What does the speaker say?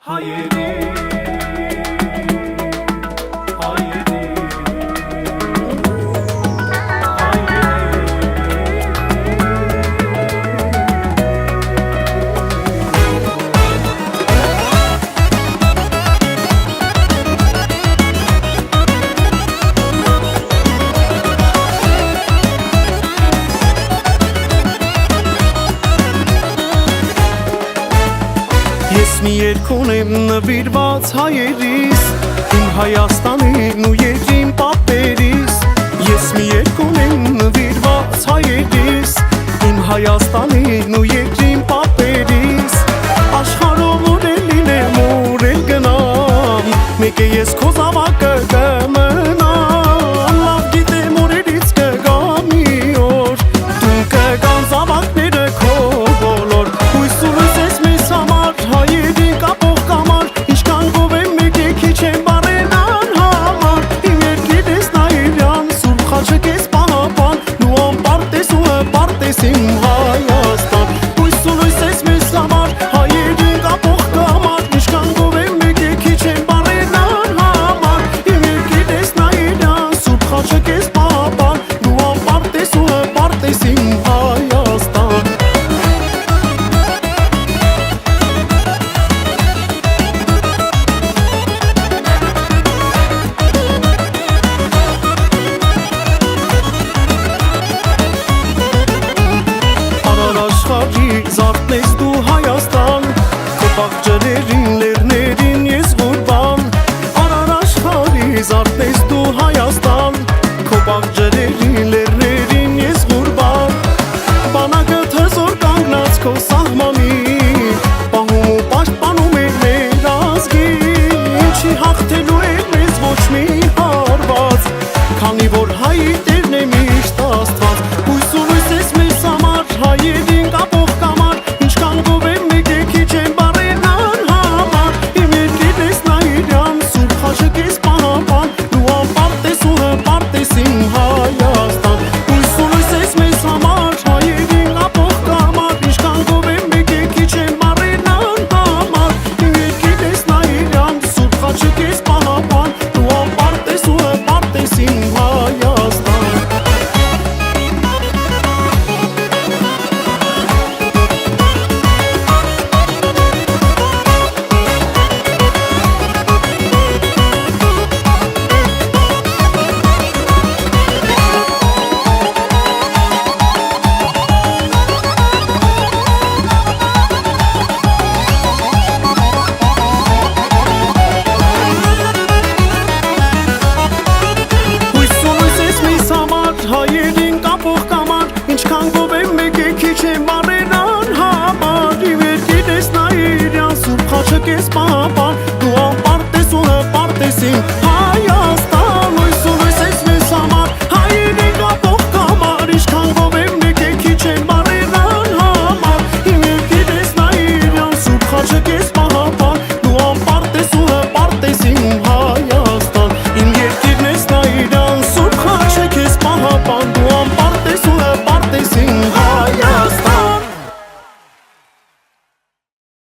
Hayedi, hayedi, Ես մի երկուն եմ նվիրված հայերիս, իմ Հայաստանին ու երկրին պապերիս։ Ես մի երկուն եմ նվիրված հայերիս, իմ Հայաստանին ու երկրին պապերիս։ Աշխարհով ուր էլ լինեմ, ուր էլ գնամ, մեկ է ես քո զավակը կմնամ։ Լավ գիտեմ օրերից կգա մի օր, դու կգան զավակները քո բոլոր։ Հույս ու լույս ես մեզ համար, հայերի կապող կամար, ինչքան գովեմ մեկ է քիչ եմ բարենան համար։ Իմ երկիր ես նայիրյան, սուրբ խաչը կես պահապան, դու անպարտ ես ու հպարտ ես իմ Հայաստան։ Հույս ու լույս ես մեզ համար, հայերի կապող կամար, ինչքան գովեմ մեկ է քիչ եմ բարենան համար։ Իմ երկիր ես նայիրյան, սուրբ խաչը կես պահապան, դու անպարտ ես ու հպարտ ես իմ Հայաստան։ Զարդն ես դու Հայաստան, քո բաղջերերին, լեռներին ես ղուրբան։ Արար աշխարհի զարդն ես դու Հայաստան, քո բաղջերերին, լեռներին ես ղուրբան։ Բանակը թզոր կանգնած քո սահմանին, պահում ու պաշտպանում է մեր ազգին։ Ինչի հաղթելու է մեզ ոչ մի հարված, քանի որ հայի տերն է միշտ Աստված։ Հույս ու լույս ես մեզ համար, հայերին կապող կամար, ինչքան գովեմ մեկ է քիչ եմ բարենան համար։ Իմ երկիր ես նայիրյան, սուրբ խաչը կես պահապան, դու անպարտ ես ու հպարտ ես իմ Հայաստան։ Հույս ու լույս ես մեզ համար, հայերին կապող կամար, ինչքան գովեմ մեկ է քիչ եմ բարենան համար։ Իմ երկիր ես նայիրյան, սուրբ խաչը կես պահապան, դու անպարտ ես ու հպարտ ես իմ Հայաստան։ Հայերին կապող կամար, ինչքան գովեմ մեկ է քիչ եմ բարենան համար։ Իմ երկիր ես նայիրյան, սուրբ խաչը կես պահապան,